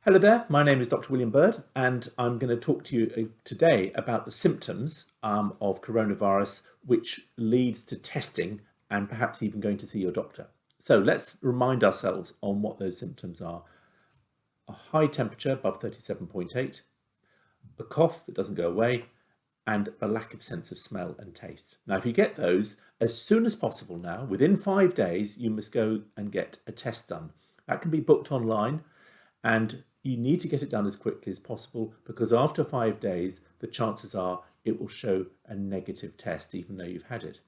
Hello there, my name is Dr. William Bird, and I'm going to talk to you today about the symptoms of coronavirus, which leads to testing and perhaps even going to see your doctor. So let's remind ourselves on what those symptoms are. A high temperature above 37.8, a cough that doesn't go away, and a lack of sense of smell and taste. Now, if you get those, as soon as possible now, within 5 days, you must go and get a test done. That can be booked online, and you need to get it done as quickly as possible because after 5 days, the chances are it will show a negative test even though you've had it.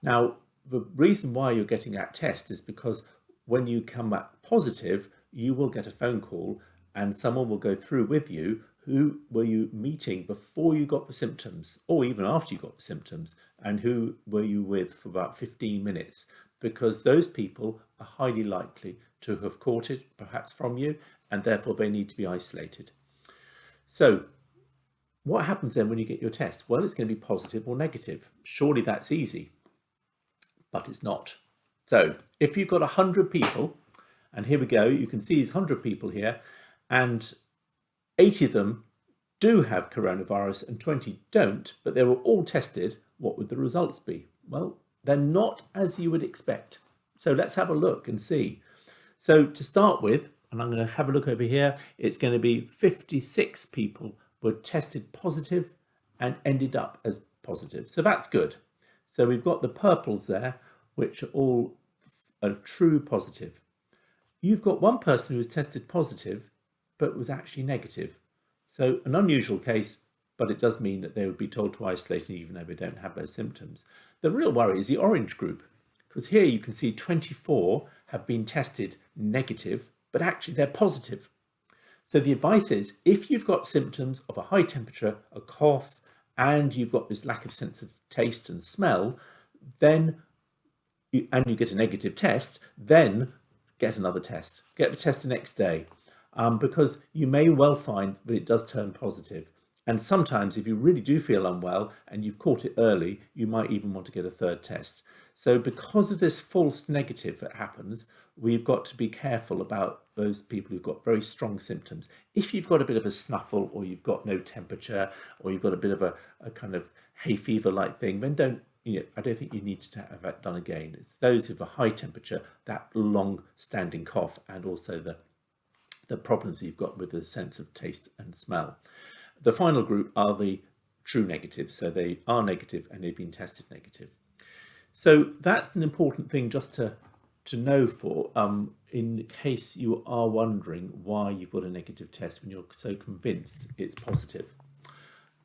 Now, the reason why you're getting that test is because when you come back positive, you will get a phone call and someone will go through with you who were you meeting before you got the symptoms or even after you got the symptoms, and who were you with for about 15 minutes, because those people are highly likely to have caught it perhaps from you, and therefore they need to be isolated. So what happens then when you get your test? Well, it's going to be positive or negative. Surely that's easy, but it's not. So if you've got 100 people, and here we go, you can see these 100 people here, and 80 of them do have coronavirus and 20 don't, but they were all tested, what would the results be? Well, they're not as you would expect. So let's have a look and see. So to start with, and I'm going to have a look over here, it's going to be 56 people were tested positive and ended up as positive. So that's good. So we've got the purples there, which are all a true positive. You've got one person who was tested positive, but was actually negative. So an unusual case, but it does mean that they would be told to isolate even though they don't have those symptoms. The real worry is the orange group, because here you can see 24 have been tested negative, but actually they're positive. So the advice is, if you've got symptoms of a high temperature, a cough, and you've got this lack of sense of taste and smell, then you get a negative test, then get another test. Get the test the next day, because you may well find that it does turn positive. And sometimes if you really do feel unwell and you've caught it early, you might even want to get a third test. So because of this false negative that happens, we've got to be careful about those people who've got very strong symptoms. If you've got a bit of a snuffle, or you've got no temperature, or you've got a bit of a kind of hay fever-like thing, then I don't think you need to have that done again. It's those with a high temperature, that long-standing cough, and also the problems you've got with the sense of taste and smell. The final group are the true negatives. So they are negative and they've been tested negative. So that's an important thing just to know for, in case you are wondering why you've got a negative test when you're so convinced it's positive.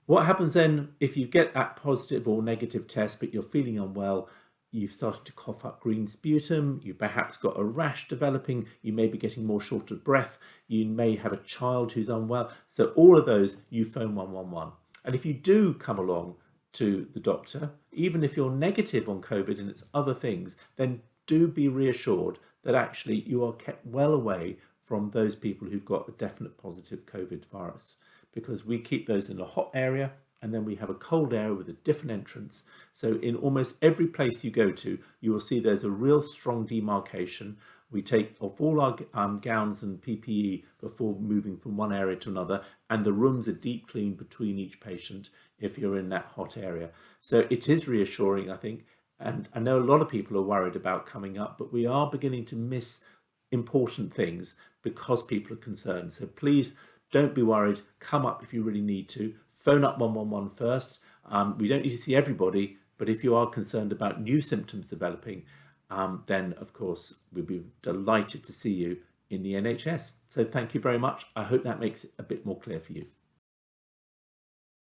What happens then if you get that positive or negative test, but you're feeling unwell, you've started to cough up green sputum, you perhaps got a rash developing, you may be getting more short of breath, you may have a child who's unwell. So all of those, you phone 111. And if you do come along to the doctor, even if you're negative on COVID and it's other things, then do be reassured that actually you are kept well away from those people who've got a definite positive COVID virus, because we keep those in a hot area, and then we have a cold area with a different entrance. So in almost every place you go to, you will see there's a real strong demarcation. We take off all our gowns and PPE before moving from one area to another, and the rooms are deep cleaned between each patient if you're in that hot area. So it is reassuring, I think, and I know a lot of people are worried about coming up, but we are beginning to miss important things because people are concerned. So please don't be worried. Come up if you really need to. Phone up 111 first. We don't need to see everybody, but if you are concerned about new symptoms developing, then of course we'd be delighted to see you in the NHS. So thank you very much. I hope that makes it a bit more clear for you.